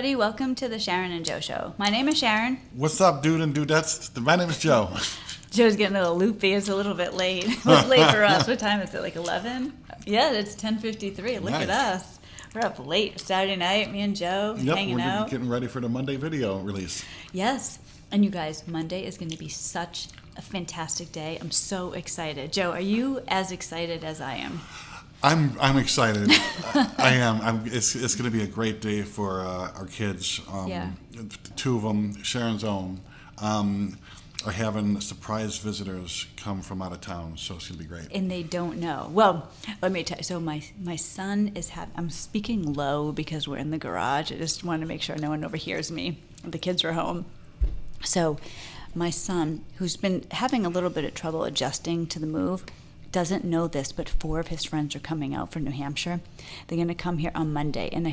everybody. Welcome to the Sharon and Joe Show. My name is Sharon. What's up, dude and dudettes? My name is Joe. Joe's getting a little loopy. It's a little bit late. It's late for us. What time is it, like 11? Yeah, it's 10:53. Look at us. We're up late. Saturday night, me and Joe hanging out. We're getting ready for the Monday video release. Yes. And you guys, Monday is going to be such a fantastic day. I'm so excited. Joe, are you as excited as I am? I'm excited. I am. It's going to be a great day for our kids. Two of them, Sharon's own, are having surprise visitors come from out of town, so it's going to be great. And they don't know. Well, let me tell you. So my son is I'm speaking low because we're in the garage. I just want to make sure no one overhears me. The kids are home. So my son, who's been having a little bit of trouble adjusting to the move, doesn't know this, but 4 of his friends are coming out from New Hampshire. They're going to come here on Monday, and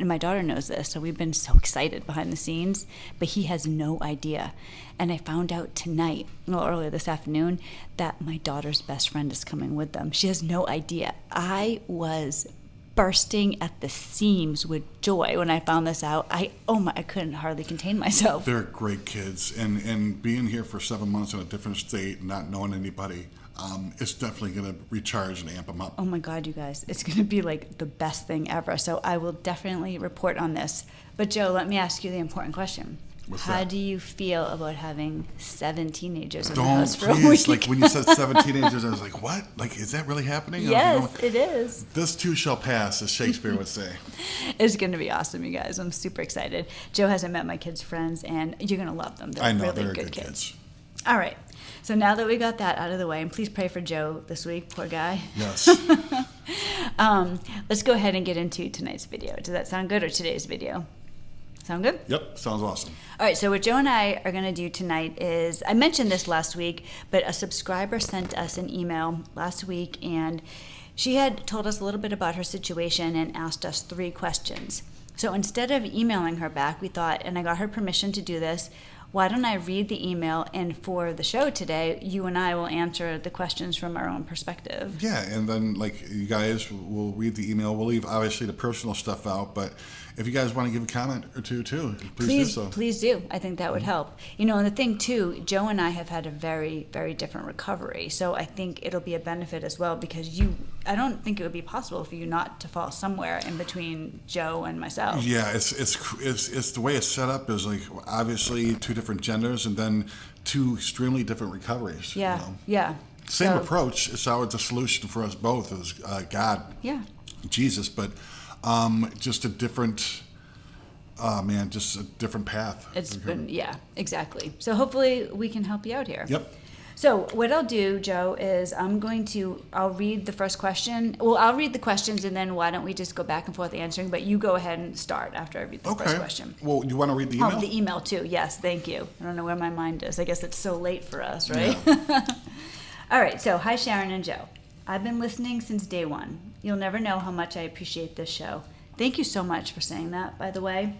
my daughter knows this, so we've been so excited behind the scenes, but he has no idea. And I found out tonight, earlier this afternoon, that my daughter's best friend is coming with them. She has no idea. I was bursting at the seams with joy when I found this out. I couldn't hardly contain myself. They're great kids, and being here for 7 months in a different state, not knowing anybody, it's definitely going to recharge and amp them up. Oh my God, you guys. It's going to be like the best thing ever. So I will definitely report on this. But Joe, let me ask you the important question. How do you feel about having 7 teenagers in the house for a week? Like when you said 7 teenagers, I was like, what? Like, is that really happening? Yes, it is. This too shall pass, as Shakespeare would say. It's going to be awesome, you guys. I'm super excited. Joe hasn't met my kids' friends, and you're going to love them. They're really good kids. All right. So now that we got that out of the way, and please pray for Joe this week, poor guy. Yes. Let's go ahead and get into tonight's video. Does that sound good, or today's video? Sound good? Yep, sounds awesome. All right, so what Joe and I are going to do tonight is, I mentioned this last week, but a subscriber sent us an email last week, and she had told us a little bit about her situation and asked us 3 questions. So instead of emailing her back, we thought, and I got her permission to do this, why don't I read the email, and for the show today, you and I will answer the questions from our own perspective. Yeah, and then you guys will read the email. We'll leave obviously the personal stuff out, but if you guys want to give a comment or two too, please do so. Please do. I think that would help. And the thing too, Joe and I have had a very, very different recovery, so I think it'll be a benefit as well, because I don't think it would be possible for you not to fall somewhere in between Joe and myself. Yeah, it's the way it's set up is like obviously 2 different genders and then 2 extremely different recoveries. Yeah, yeah. Same approach. It's the solution for us both is God, Jesus, but just a different, just a different path. It's been, exactly. So hopefully we can help you out here. Yep. So what I'll do, Joe, is I'll read the first question. Well, I'll read the questions, and then why don't we just go back and forth answering, but you go ahead and start after I read the first question. Well, you want to read the email? Oh, the email too. Yes, thank you. I don't know where my mind is. I guess it's so late for us, right? Yeah. All right, so hi, Sharon and Joe. I've been listening since day one. You'll never know how much I appreciate this show. Thank you so much for saying that, by the way.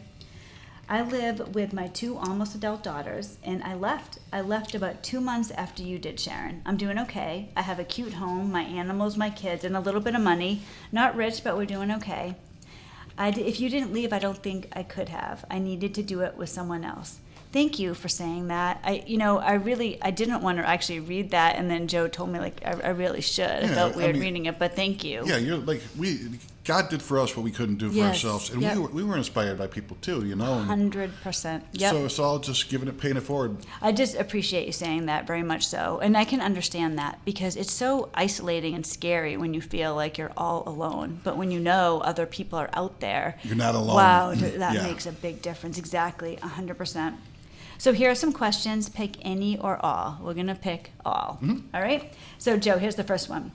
I live with my 2 almost adult daughters, and I left about 2 months after you did, Sharon. I'm doing okay. I have a cute home, my animals, my kids, and a little bit of money. Not rich, but we're doing okay. If you didn't leave, I don't think I could have. I needed to do it with someone else. Thank you for saying that. I didn't want to actually read that, and then Joe told me I really should. I felt weird reading it, but thank you. Yeah, God did for us what we couldn't do for ourselves, and we were inspired by people too, 100%. Yep. So it's all just paying it forward. I just appreciate you saying that very much so, and I can understand that because it's so isolating and scary when you feel like you're all alone. But when you know other people are out there, you're not alone. Wow, that makes a big difference. Exactly, 100%. So here are some questions. Pick any or all. We're going to pick all. Mm-hmm. All right? So, Joe, here's the first one.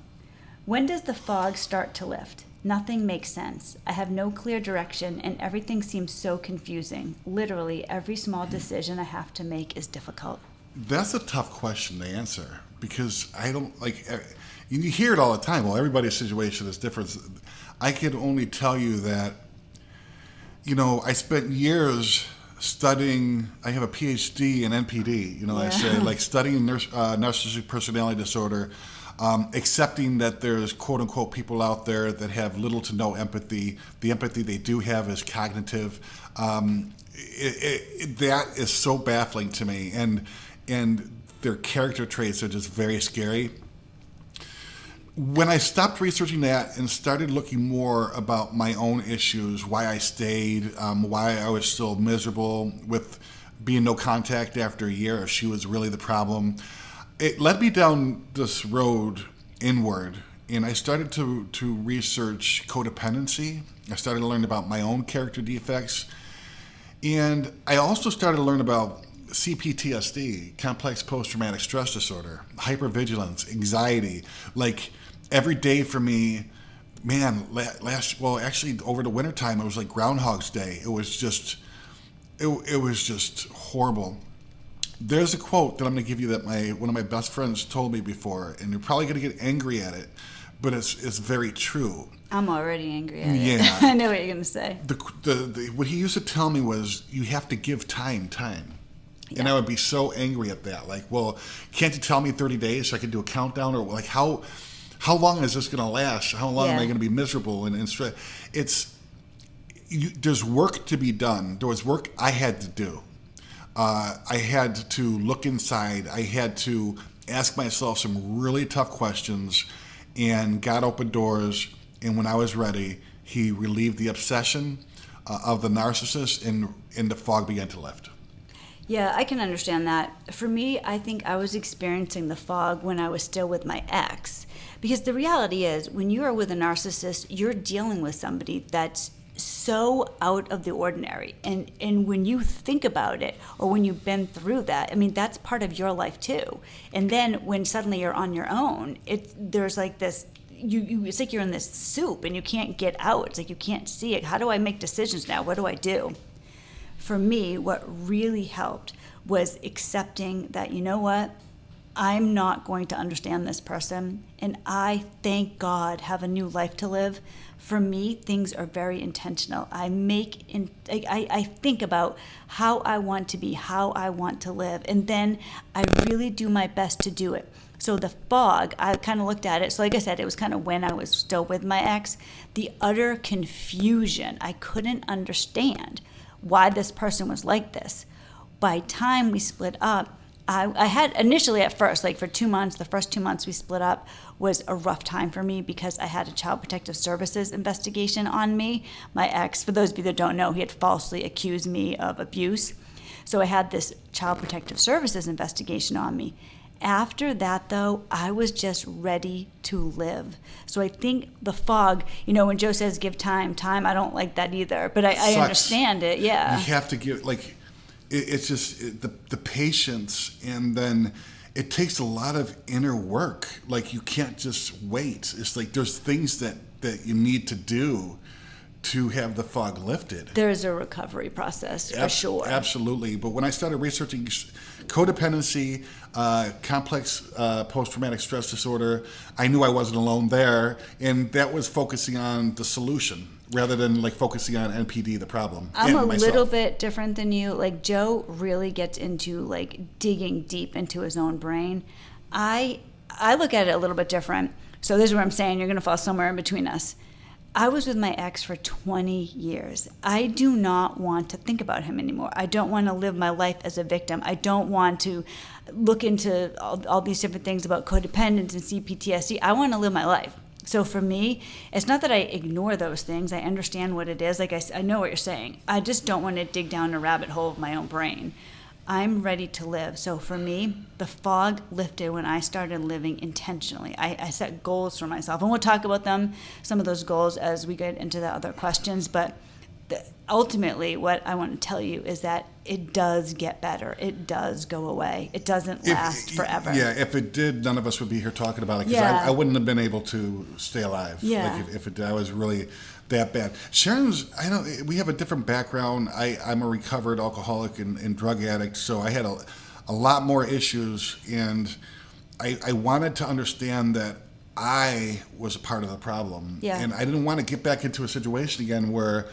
When does the fog start to lift? Nothing makes sense. I have no clear direction, and everything seems so confusing. Literally, every small decision I have to make is difficult. That's a tough question to answer because I don't you hear it all the time. Well, everybody's situation is different. I can only tell you that, I spent years studying. I have a PhD in NPD. I say studying narcissistic personality disorder. accepting that there's quote unquote people out there that have little to no empathy. The empathy they do have is cognitive. That is so baffling to me, and their character traits are just very scary. When I stopped researching that and started looking more about my own issues, why I stayed, why I was still miserable with being no contact after a year, if she was really the problem, it led me down this road inward, and I started to research codependency. I started to learn about my own character defects, and I also started to learn about CPTSD, complex post-traumatic stress disorder, hypervigilance, anxiety. Like every day for me, man, actually over the wintertime, it was like Groundhog's Day. It was just horrible. There's a quote that I'm going to give you that one of my best friends told me before, and you're probably going to get angry at it, but it's very true. I'm already angry at it. Yeah. I know what you're going to say. What he used to tell me was, you have to give time. Yeah. And I would be so angry at that. Like, well, can't you tell me 30 days so I can do a countdown? Or like, how long is this going to last? How long am I going to be miserable and stressed? There's work to be done. There was work I had to do. I had to look inside. I had to ask myself some really tough questions, and God opened doors. And when I was ready, He relieved the obsession of the narcissist, and the fog began to lift. Yeah, I can understand that. For me, I think I was experiencing the fog when I was still with my ex. Because the reality is, when you are with a narcissist, you're dealing with somebody that's so out of the ordinary. And when you think about it, or when you've been through that, I mean, that's part of your life too. And then when suddenly you're on your own, there's like this, it's like you're in this soup and you can't get out. It's like you can't see it. How do I make decisions now? What do I do? For me, what really helped was accepting that, you know what, I'm not going to understand this person, and I, thank God, have a new life to live. For me, things are very intentional. I think about how I want to be, how I want to live, and then I really do my best to do it. So the fog, I kind of looked at it. So like I said, it was kind of when I was still with my ex. The utter confusion. I couldn't understand why this person was like this. By time we split up, I had initially at first, like for 2 months, the first 2 months we split up was a rough time for me because I had a Child Protective Services investigation on me. My ex, for those of you that don't know, he had falsely accused me of abuse. So I had this Child Protective Services investigation on me. After that, though, I was just ready to live. So I think the fog, when Joe says give time, I don't like that either. But I understand it, yeah. You have to give, it's just the patience, and then it takes a lot of inner work. Like, you can't just wait. It's like there's things that you need to do to have the fog lifted. There's a recovery process, for sure. Absolutely. But when I started researching codependency, complex post-traumatic stress disorder, I knew I wasn't alone there, and that was focusing on the solution rather than focusing on NPD, the problem. I'm a little bit different than you. Like, Joe really gets into digging deep into his own brain. I look at it a little bit different. So this is where I'm saying you're going to fall somewhere in between us. I was with my ex for 20 years. I do not want to think about him anymore. I don't want to live my life as a victim. I don't want to look into all these different things about codependence and CPTSD. I want to live my life. So for me, it's not that I ignore those things. I understand what it is. I know what you're saying. I just don't want to dig down a rabbit hole of my own brain. I'm ready to live. So for me, the fog lifted when I started living intentionally. I set goals for myself. And we'll talk about some of those goals as we get into the other questions. But ultimately, what I want to tell you is that it does get better. It does go away. It doesn't last forever. Yeah, if it did, none of us would be here talking about it. Because I wouldn't have been able to stay alive. Yeah. If I was really that bad. Sharon's, we have a different background. I'm a recovered alcoholic and drug addict, so I had a lot more issues, and I wanted to understand that I was a part of the problem. Yeah. And I didn't want to get back into a situation again where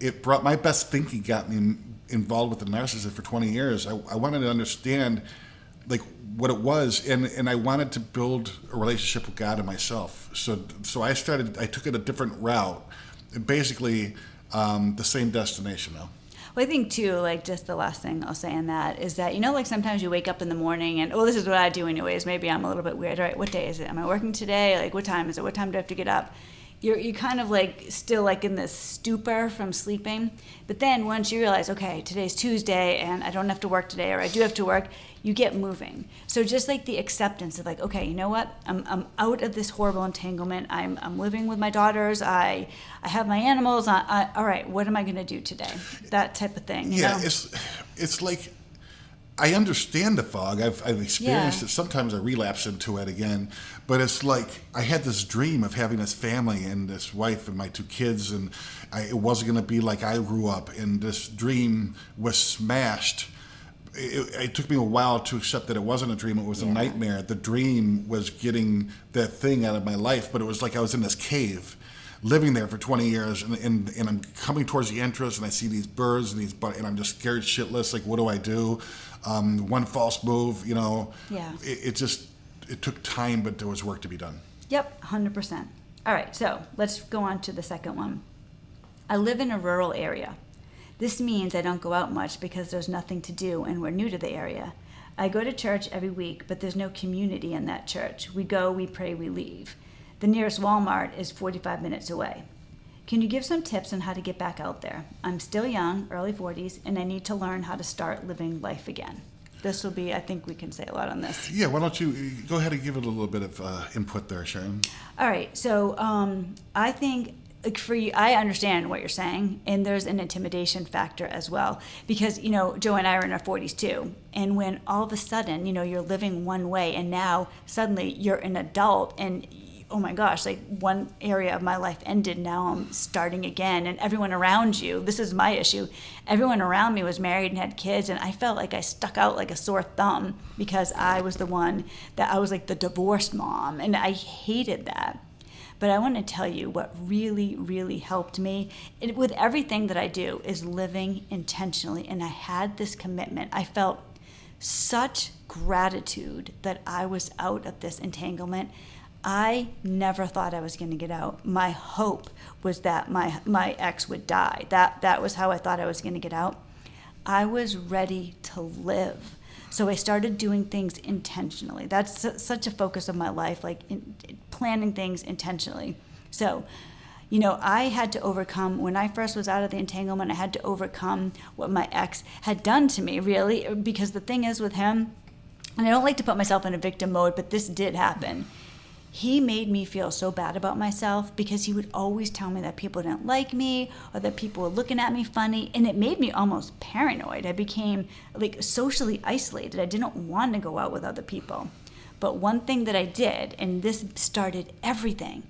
it brought my best thinking got me involved with the narcissist for 20 years. I wanted to understand what it was, and I wanted to build a relationship with God and myself. So I took it a different route, basically the same destination though. Well, I think too, like just the last thing I'll say on that is that, like sometimes you wake up in the morning and, this is what I do anyways. Maybe I'm a little bit weird. All right, what day is it? Am I working today? Like, what time is it? What time do I have to get up? You're kind of like still like in this stupor from sleeping. But then once you realize, okay, today's Tuesday and I don't have to work today, or I do have to work, you get moving. So just like the acceptance of like, okay, you know what? I'm out of this horrible entanglement. I'm living with my daughters. I have my animals. All right, what am I going to do today? That type of thing. You know? It's like, I understand the fog. I've experienced it. Sometimes I relapse into it again. But it's like I had this dream of having this family and this wife and my 2 kids, and it wasn't going to be like I grew up. And this dream was smashed. It took me a while to accept that it wasn't a dream. It was a nightmare. The dream was getting that thing out of my life, but it was like I was in this cave, living there for 20 years, and I'm coming towards the entrance, and I see these birds and I'm just scared shitless. Like, what do I do? One false move, Yeah. It took time, but there was work to be done. Yep, 100%. All right, so let's go on to the second one. I live in a rural area. This means I don't go out much because there's nothing to do and we're new to the area. I go to church every week, but there's no community in that church. We go, we pray, we leave. The nearest Walmart is 45 minutes away. Can you give some tips on how to get back out there? I'm still young, early 40s, and I need to learn how to start living life again. This will be, I think we can say a lot on this. Yeah, why don't you go ahead and give it a little bit of input there, Sharon? All right, so I think like for you, I understand what you're saying, and there's an intimidation factor as well. Because, Joe and I are in our 40s too, and when all of a sudden, you're living one way, and now suddenly you're an adult, and oh my gosh, like one area of my life ended, now I'm starting again. And everyone around you, this is my issue, everyone around me was married and had kids, and I felt like I stuck out like a sore thumb because I was the one that I was like the divorced mom, and I hated that. But I want to tell you what really, really helped me with everything that I do is living intentionally. And I had this commitment. I felt such gratitude that I was out of this entanglement. I never thought I was going to get out. My hope was that my ex would die. That was how I thought I was going to get out. I was ready to live. So I started doing things intentionally. That's such a focus of my life, like planning things intentionally. So, I had to overcome, when I first was out of the entanglement, I had to overcome what my ex had done to me, really, because the thing is with him, and I don't like to put myself in a victim mode, but this did happen. He made me feel so bad about myself because he would always tell me that people didn't like me or that people were looking at me funny, and it made me almost paranoid. I became like socially isolated. I didn't want to go out with other people. But one thing that I did, and this started everything,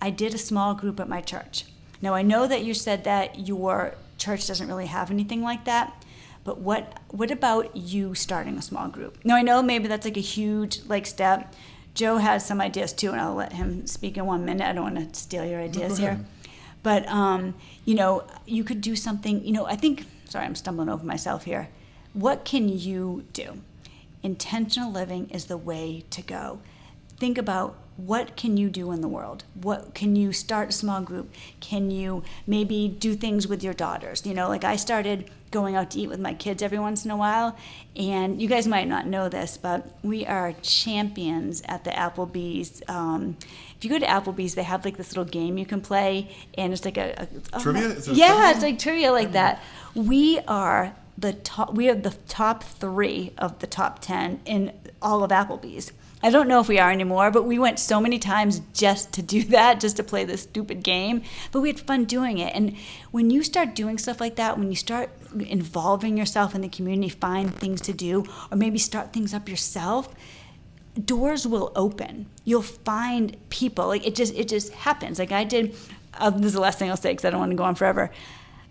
I did a small group at my church. Now, I know that you said that your church doesn't really have anything like that, but what about you starting a small group? Now, I know maybe that's like a huge step. Joe has some ideas too, and I'll let him speak in 1 minute. I don't want to steal your ideas here. But, you could do something, I think, sorry, I'm stumbling over myself here. What can you do? Intentional living is the way to go. Think about what can you do in the world? What can you start a small group? Can you maybe do things with your daughters? I started going out to eat with my kids every once in a while, and you guys might not know this, but we are champions at the Applebee's. If you go to Applebee's, they have this little game you can play, and it's like a trivia? It's like trivia like that. We are the top 3 of the top 10 in all of Applebee's. I don't know if we are anymore, but we went so many times just to do that, just to play this stupid game. But we had fun doing it. And when you start doing stuff like that, when you start involving yourself in the community, find things to do, or maybe start things up yourself, doors will open. You'll find people. It just happens. Like I did, this is the last thing I'll say because I don't want to go on forever.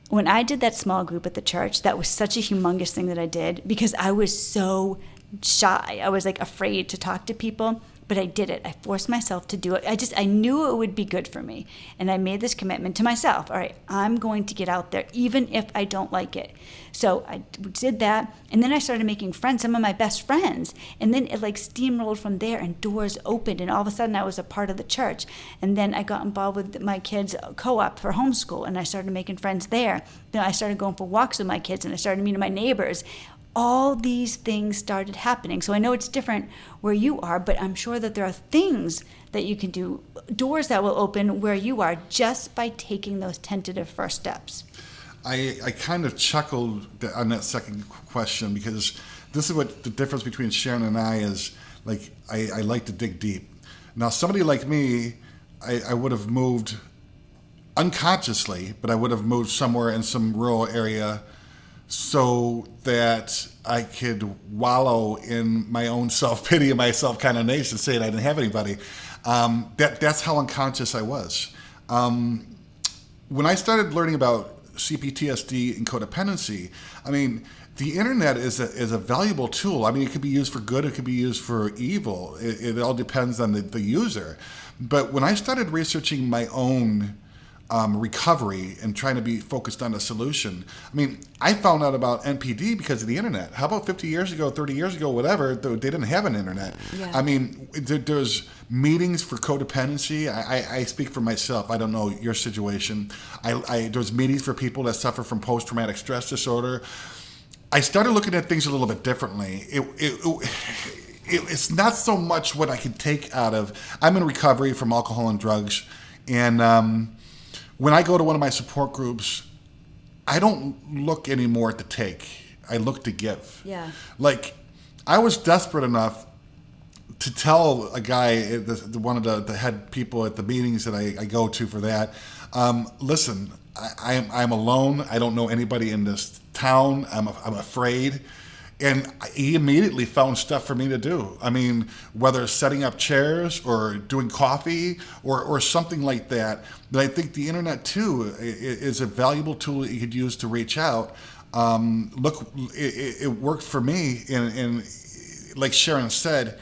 When I did that small group at the church, that was such a humongous thing that I did because I was so shy. I was afraid to talk to people. but I did it. I forced myself to do it. I knew it would be good for me. And I made this commitment to myself. All right, I'm going to get out there, even if I don't like it. So I did that. And then I started making friends, some of my best friends. And then it like steamrolled from there, and doors opened. And all of a sudden I was a part of the church. And then I got involved with my kids' co-op for homeschool, and I started making friends there. Then I started going for walks with my kids, and I started meeting my neighbors. All these things started happening. So I know it's different where you are, but I'm sure that there are things that you can do, doors that will open where you are, just by taking those tentative first steps. I kind of chuckled on that second question, because this is what the difference between Sharon and I is. Like, I like to dig deep. Now, somebody like me, I would have moved unconsciously, but I would have moved somewhere in some rural area so that I could wallow in my own self-pity and my self-condemnation, saying I didn't have anybody. That's how unconscious I was. When I started learning about CPTSD and codependency, I mean, the internet is a valuable tool. I mean, it could be used for good, it could be used for evil. It all depends on the user. But when I started researching my own recovery and trying to be focused on a solution, I mean, I found out about NPD because of the internet. How about 50 years ago, 30 years ago, whatever, they didn't have an internet. Yeah. I mean, there's meetings for codependency. I speak for myself. I don't know your situation. There's meetings for people that suffer from post-traumatic stress disorder. I started looking at things a little bit differently. It's not so much what I can take out of. I'm in recovery from alcohol and drugs, and when I go to one of my support groups, I don't look anymore at the take. I look to give. Yeah. Like, I was desperate enough to tell a guy, one of the head people at the meetings that I go to for that, listen, I'm alone. I don't know anybody in this town. I'm afraid. And he immediately found stuff for me to do. I mean, whether setting up chairs or doing coffee or something like that. But I think the internet, too, is a valuable tool that you could use to reach out. Look, it worked for me. And like Sharon said,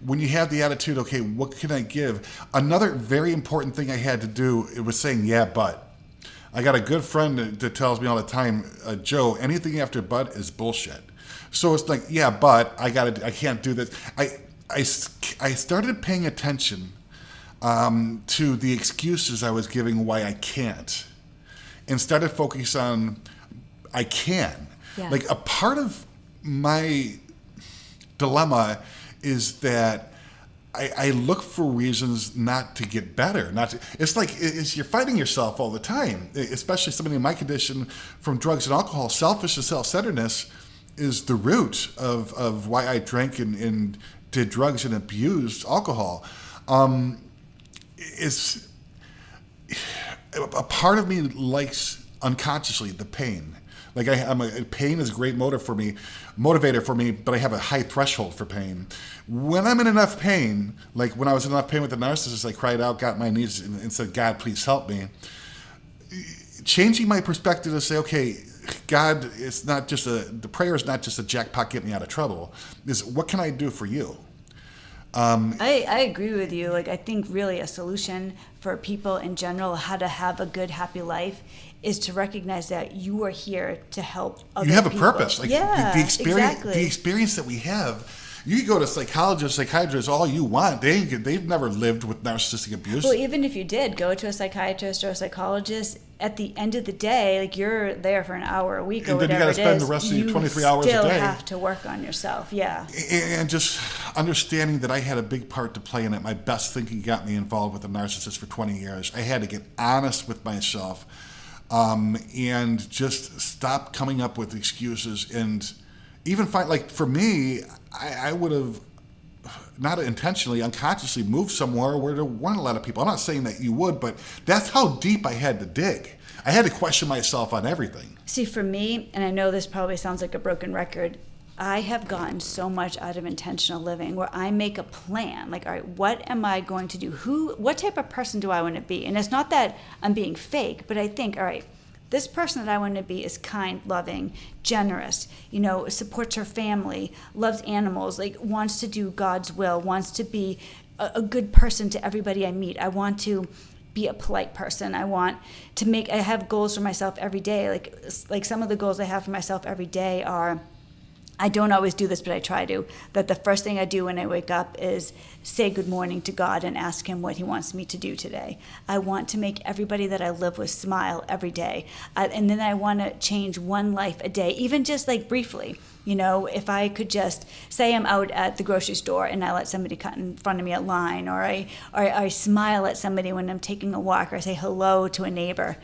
when you have the attitude, okay, what can I give? Another very important thing I had to do, it was saying, yeah, but. I got a good friend that tells me all the time, Joe, anything after but is bullshit. So it's like, yeah, but I can't do this. I started paying attention to the excuses I was giving why I can't, and started focusing on I can. Yeah. Like, a part of my dilemma is that I look for reasons not to get better. It's like you're fighting yourself all the time, especially somebody in my condition from drugs and alcohol. Selfish and self-centeredness is the root of why I drank and did drugs and abused alcohol. It's a part of me likes unconsciously the pain. Like, pain is a great motivator for me, but I have a high threshold for pain. When I'm in enough pain, like when I was in enough pain with the narcissist, I cried out, got my knees, and said, God, please help me. Changing my perspective to say, okay, God, it's not just the prayer is not just a jackpot, get me out of trouble. Is what can I do for you? I agree with you. Like, I think really a solution for people in general, how to have a good, happy life, is to recognize that you are here to help other people. You have a purpose. Like, yeah, the experience, exactly. The experience that we have. You go to psychologists, psychiatrists, all you want. They've never lived with narcissistic abuse. Well, even if you did go to a psychiatrist or a psychologist, at the end of the day, like, you're there for an hour a week or whatever it is. And then you got to spend the rest of your 23 hours a day. You still have to work on yourself, yeah. And just understanding that I had a big part to play in it. My best thinking got me involved with a narcissist for 20 years. I had to get honest with myself and just stop coming up with excuses, and even find, like, for me, I would have not intentionally, unconsciously moved somewhere where there weren't a lot of people. I'm not saying that you would, but that's how deep I had to dig. I had to question myself on everything. See, for me, and I know this probably sounds like a broken record, I have gotten so much out of intentional living where I make a plan. Like, all right, what am I going to do? What type of person do I want to be? And it's not that I'm being fake, but I think, all right, this person that I want to be is kind, loving, generous, supports her family, loves animals, like, wants to do God's will, wants to be a good person to everybody I meet. I want to be a polite person. I have goals for myself every day. Like some of the goals I have for myself every day are, I don't always do this, but I try to, that the first thing I do when I wake up is say good morning to God and ask him what he wants me to do today. I want to make everybody that I live with smile every day. And then I want to change one life a day, even just like briefly. If I could just say I'm out at the grocery store and I let somebody cut in front of me at line, or I smile at somebody when I'm taking a walk, or I say hello to a neighbor,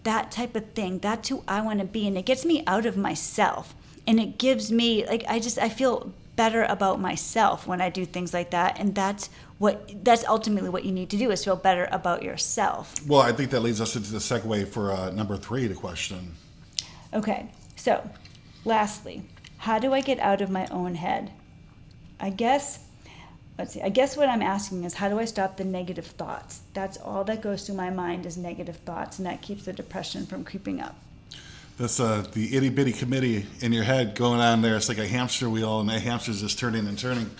that type of thing, that's who I want to be. And it gets me out of myself. And it gives me, I feel better about myself when I do things like that. And that's ultimately what you need to do, is feel better about yourself. Well, I think that leads us into the segue for number 3, the question. Okay, so lastly, how do I get out of my own head? I guess what I'm asking is, how do I stop the negative thoughts? That's all that goes through my mind is negative thoughts, and that keeps the depression from creeping up. That's the itty bitty committee in your head going on there. It's like a hamster wheel, and that hamster's just turning and turning.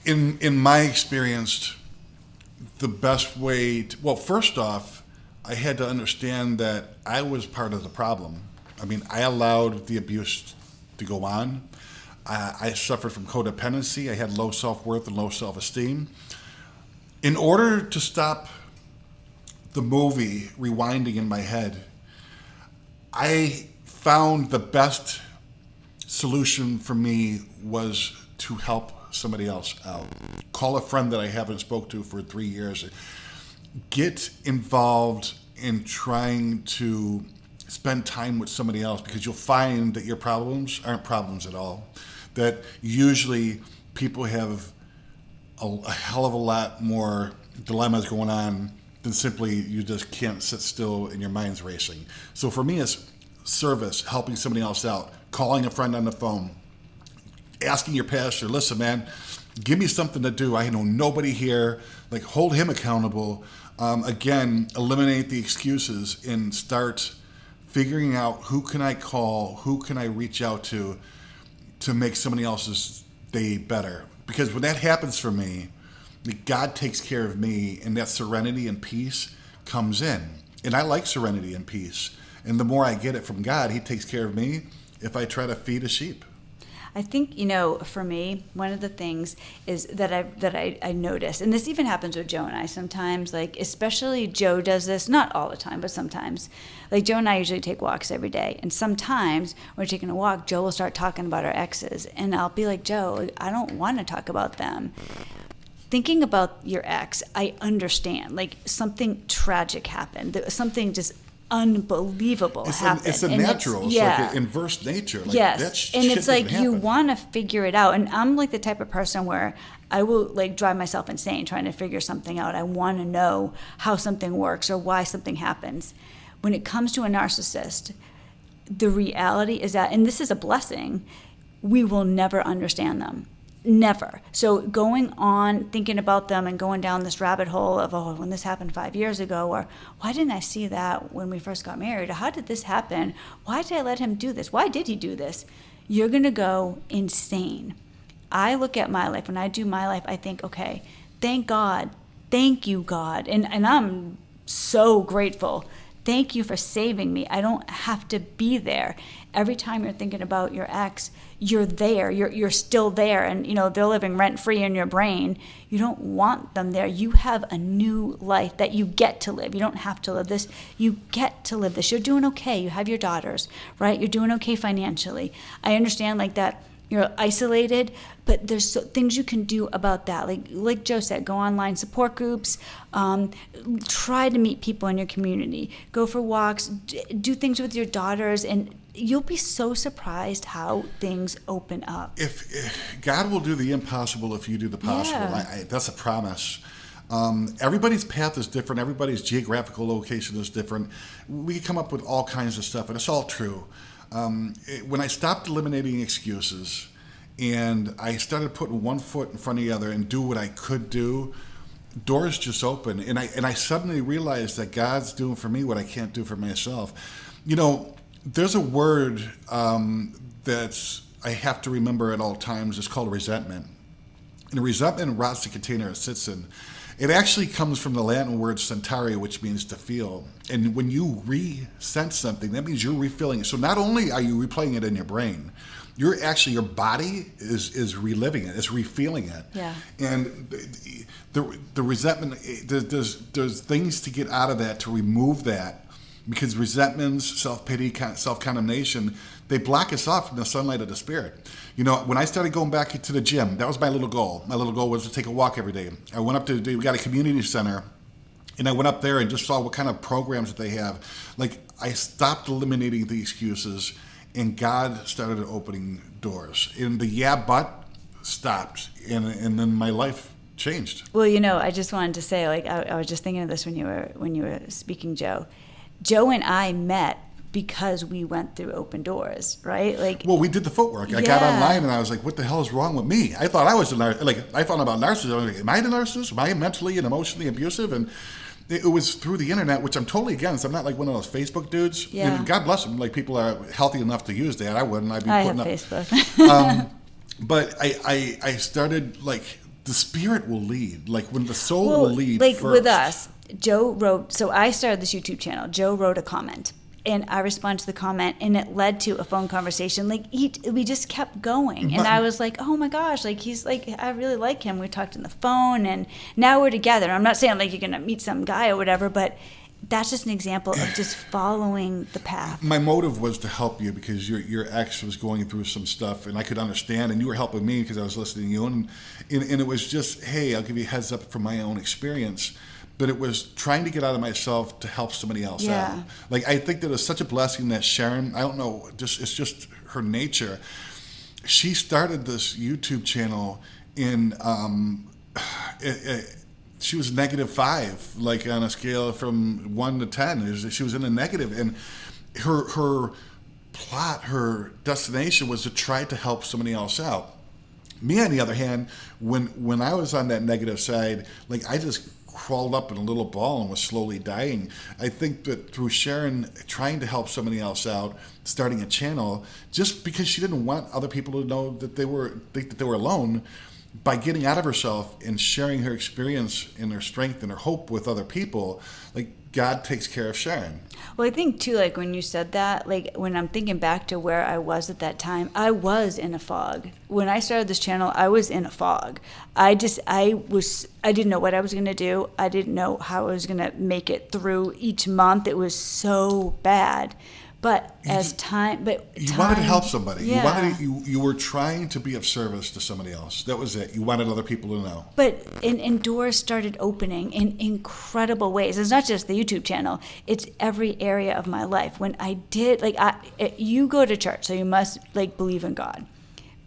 In my experience, the best way first off, I had to understand that I was part of the problem. I mean, I allowed the abuse to go on. I suffered from codependency. I had low self-worth and low self-esteem. In order to stop the movie rewinding in my head, I found the best solution for me was to help somebody else out. Call a friend that I haven't spoke to for 3 years. Get involved in trying to spend time with somebody else, because you'll find that your problems aren't problems at all. That usually people have a hell of a lot more dilemmas going on than simply you just can't sit still and your mind's racing. So for me, it's service, helping somebody else out, calling a friend on the phone, asking your pastor, listen, man, give me something to do. I know nobody here. Like, hold him accountable. Again, eliminate the excuses and start figuring out who can I call, who can I reach out to make somebody else's day better. Because when that happens for me, God takes care of me, and that serenity and peace comes in. And I like serenity and peace. And the more I get it from God, he takes care of me if I try to feed a sheep. I think, for me, one of the things is that I notice, and this even happens with Joe and I sometimes, like, especially Joe does this, not all the time, but sometimes. Like, Joe and I usually take walks every day. And sometimes when we're taking a walk, Joe will start talking about our exes. And I'll be like, Joe, I don't want to talk about them. Thinking about your ex, I understand. Like, something tragic happened. Something just unbelievable happened. It's a natural. It's like an inverse nature. Like, yes. And it's like you want to figure it out. And I'm like the type of person where I will like drive myself insane trying to figure something out. I want to know how something works or why something happens. When it comes to a narcissist, the reality is that, and this is a blessing, we will never understand them. Never. So going on thinking about them and going down this rabbit hole of, when this happened 5 years ago, or why didn't I see that when we first got married? Or how did this happen? Why did I let him do this? Why did he do this? You're going to go insane. I look at my life. When I do my life, I think, okay, thank God. Thank you, God. And I'm so grateful. Thank you for saving me. I don't have to be there. Every time you're thinking about your ex, you're there. You're still there. And, they're living rent-free in your brain. You don't want them there. You have a new life that you get to live. You don't have to live this. You get to live this. You're doing okay. You have your daughters, right? You're doing okay financially. I understand like that. You're isolated, but there's things you can do about that. Like Joe said, go online support groups, try to meet people in your community, go for walks, do things with your daughters, and you'll be so surprised how things open up. If God will do the impossible if you do the possible. Yeah. That's a promise. Everybody's path is different. Everybody's geographical location is different. We come up with all kinds of stuff, and it's all true. When I stopped eliminating excuses and I started putting one foot in front of the other and do what I could do, doors just open. And I suddenly realized that God's doing for me what I can't do for myself. There's a word that's I have to remember at all times. It's called resentment. And resentment rots the container it sits in. It actually comes from the Latin word sentare, which means to feel. And when you re-sense something, that means you're refilling it. So not only are you replaying it in your brain, you're actually, your body is reliving it, it's refeeling it. Yeah. And the resentment, there's things to get out of that, to remove that, because resentments, self-pity, self-condemnation, they block us off from the sunlight of the spirit. You know, when I started going back to the gym, that was my little goal. My little goal was to take a walk every day. I went up to, we got a community center, and I went up there and just saw what kind of programs that they have. Like, I stopped eliminating the excuses, and God started opening doors. And the but stopped, and then my life changed. Well, you know, I just wanted to say, like, I was just thinking of this when you were speaking, Joe. Joe and I met because we went through open doors, right? Like, well, we did the footwork. I got online and I was like, "What the hell is wrong with me?" I thought I was I found out about narcissism. I was like, "Am I the narcissist? Am I mentally and emotionally abusive?" And it was through the internet, which I'm totally against. I'm not like one of those Facebook dudes. Yeah. And God bless them. Like, people are healthy enough to use that. I wouldn't. I'd be I putting have up Facebook. But I started, like, the spirit will lead. Like, when the soul will lead like first. with us, Joe wrote, so I started this YouTube channel. Joe wrote a comment, and I responded to the comment, and it led to a phone conversation. Like, we just kept going, and I was like, oh my gosh, like, he's like, I really like him. We talked on the phone, and now we're together. I'm not saying like you're gonna meet some guy or whatever, but that's just an example of just following the path. My motive was to help you, because your ex was going through some stuff, and I could understand, and you were helping me because I was listening to you, and it was just, hey, I'll give you a heads up from my own experience. But it was trying to get out of myself to help somebody else out. Like, I think that it's such a blessing that Sharon, I don't know, it's just her nature. She started this YouTube channel in, she was -5, like, on a scale from 1 to 10. She was in a negative, and her plot, her destination was to try to help somebody else out. Me, on the other hand, when I was on that negative side, like, I just crawled up in a little ball and was slowly dying. I think that through Sharon trying to help somebody else out, starting a channel, just because she didn't want other people to know that they were alone, by getting out of herself and sharing her experience and her strength and her hope with other people, like, God takes care of Sharon. Well, I think too, like, when you said that, like, when I'm thinking back to where I was at that time, I was in a fog. When I started this channel, I was in a fog. I didn't know what I was going to do. I didn't know how I was going to make it through each month. It was so bad. But you wanted to help somebody. Yeah. You were trying to be of service to somebody else. That was it. You wanted other people to know. But and doors started opening in incredible ways. It's not just the YouTube channel. It's every area of my life. When I did, like, you go to church, so you must, like, believe in God.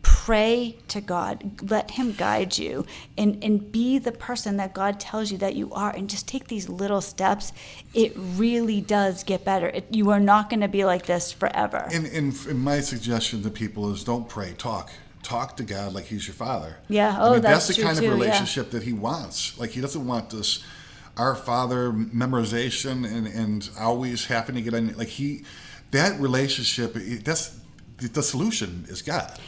Pray to God. Let him guide you, and be the person that God tells you that you are, and just take these little steps. It really does get better. You are not going to be like this forever. And my suggestion to people is, don't pray, talk to God like he's your father. Yeah. I mean, that's the true kind too, of relationship that he wants. Like, he doesn't want this Our Father memorization and always having to get on. Like, that relationship, that's the solution is God.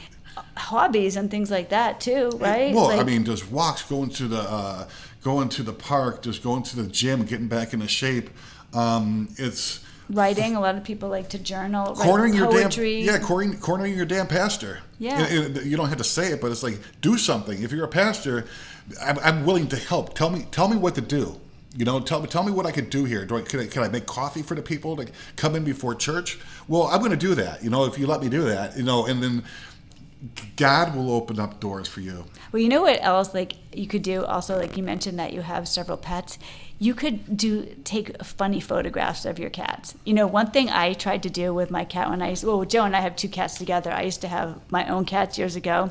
Hobbies and things like that too, right? Well, like, I mean, there's walks, going to the park, just going to the gym, getting back into shape. It's writing. A lot of people like to journal, cornering write poetry. Cornering your damn pastor. Yeah. You don't have to say it, but it's like, do something. If you're a pastor, I'm willing to help. Tell me what to do. You know, tell me what I could do here. Can I make coffee for the people to come in before church? Well, I'm going to do that. You know, if you let me do that. You know, and then God will open up doors for you. Well, you know what else, like, you could do also, like, you mentioned that you have several pets. You could take funny photographs of your cats. You know, one thing I tried to do with my cat Joe and I have 2 cats together. I used to have my own cats years ago.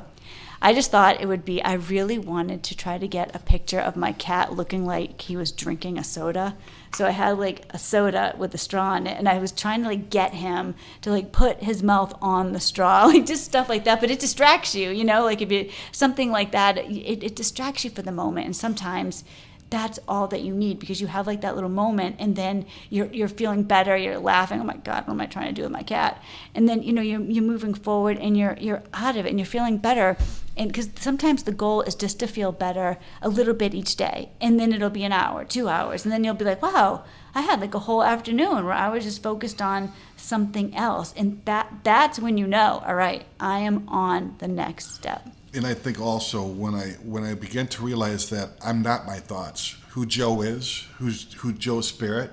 I just thought I really wanted to try to get a picture of my cat looking like he was drinking a soda. So I had, like, a soda with a straw in it, and I was trying to, like, get him to, like, put his mouth on the straw, like, just stuff like that. But it distracts you, you know, like, if you something like that, it distracts you for the moment. And sometimes that's all that you need, because you have, like, that little moment, and then you're feeling better, you're laughing, oh my God, what am I trying to do with my cat? And then, you know, you're moving forward, and you're out of it, and you're feeling better. And because sometimes the goal is just to feel better a little bit each day. And then it'll be an hour, 2 hours. And then you'll be like, wow, I had like a whole afternoon where I was just focused on something else. And that's when you know, all right, I am on the next step. And I think also when I began to realize that I'm not my thoughts, who Joe is, who Joe's spirit,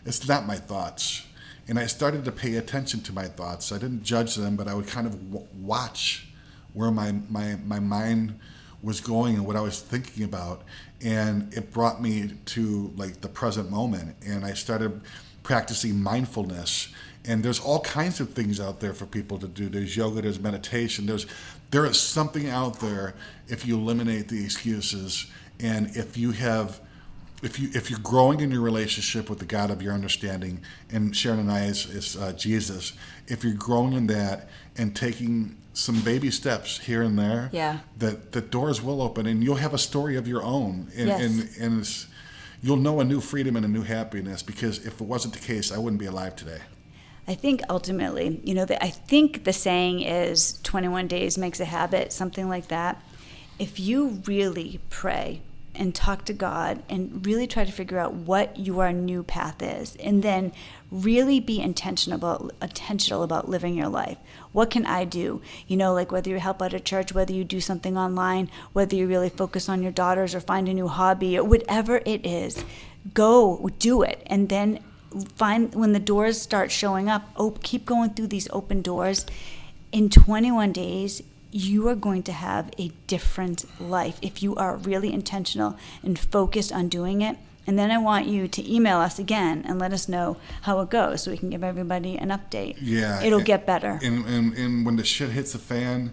it's not my thoughts. And I started to pay attention to my thoughts. I didn't judge them, but I would kind of watch where my mind was going and what I was thinking about. And it brought me to like the present moment. And I started practicing mindfulness. And there's all kinds of things out there for people to do. There's yoga, there's meditation, there is something out there if you eliminate the excuses, and if you're growing in your relationship with the God of your understanding, and Sharon and I is Jesus, if you're growing in that and taking some baby steps here and there, that the doors will open and you'll have a story of your own, and you'll know a new freedom and a new happiness, because if it wasn't the case, I wouldn't be alive today. I think ultimately, I think the saying is 21 days makes a habit, something like that. If you really pray and talk to God and really try to figure out what your new path is, and then really be intentional about living your life. What can I do? Like whether you help out at church, whether you do something online, whether you really focus on your daughters or find a new hobby or whatever it is, go do it. And then find when the doors start showing up, keep going through these open doors. In 21 days, you are going to have a different life if you are really intentional and focused on doing it. And then I want you to email us again and let us know how it goes so we can give everybody an update. Yeah. It'll get better. And when the shit hits the fan,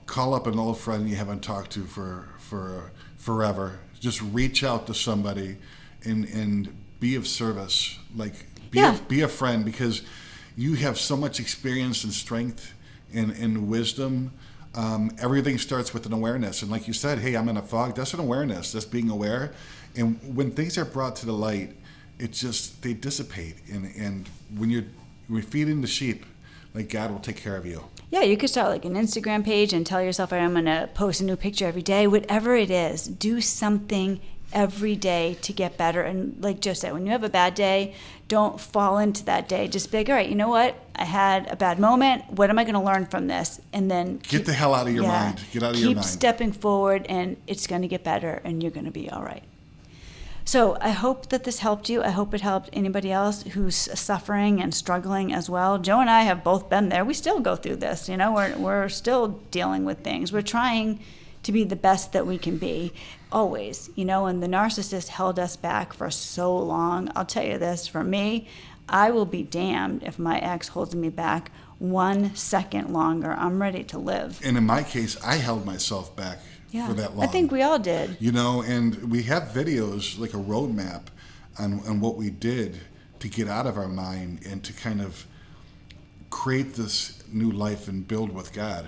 call up an old friend you haven't talked to for forever. Just reach out to somebody and be of service. Like be a friend, because you have so much experience and strength and wisdom. Everything starts with an awareness. And like you said, hey, I'm in a fog. That's an awareness. That's being aware. And when things are brought to the light, they dissipate. And when you're feeding the sheep, like God will take care of you. Yeah, you could start like an Instagram page and tell yourself, I'm going to post a new picture every day. Whatever it is, do something every day to get better. And like Joe said, when you have a bad day, don't fall into that day. Just be like, all right, you know what? I had a bad moment. What am I going to learn from this? And then get the hell out of your mind. Get out of your mind. Keep stepping forward, and it's going to get better, and you're going to be all right. So I hope that this helped you. I hope it helped anybody else who's suffering and struggling as well. Joe and I have both been there. We still go through this. We're still dealing with things. We're trying to be the best that we can be, always. And the narcissist held us back for so long. I'll tell you this, for me, I will be damned if my ex holds me back 1 second longer. I'm ready to live. And in my case, I held myself back for that long. I think we all did. And we have videos, like a roadmap on what we did to get out of our mind and to kind of create this new life and build with God.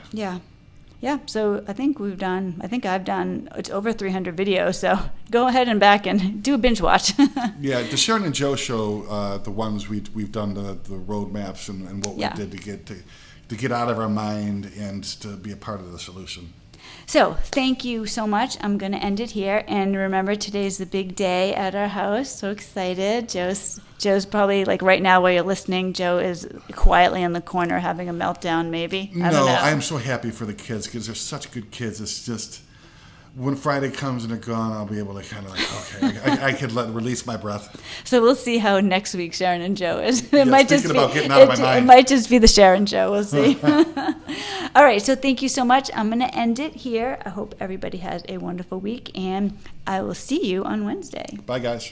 Yeah, so I think I've done, it's over 300 videos, so go ahead and back and do a binge watch. Yeah, the Sharon and Joe show, the ones we've done the roadmaps and what we did to get out of our mind and to be a part of the solution. So thank you so much. I'm going to end it here. And remember, today's the big day at our house. So excited. Joe's probably, like right now while you're listening, Joe is quietly in the corner having a meltdown maybe. I don't know. I'm so happy for the kids because they're such good kids. It's just, when Friday comes and they're gone, I'll be able to kind of like, okay, I could release my breath. So we'll see how next week Sharon and Joe is. It might just be about getting out of my mind. It might just be the Sharon show. We'll see. All right. So thank you so much. I'm going to end it here. I hope everybody has a wonderful week, and I will see you on Wednesday. Bye, guys.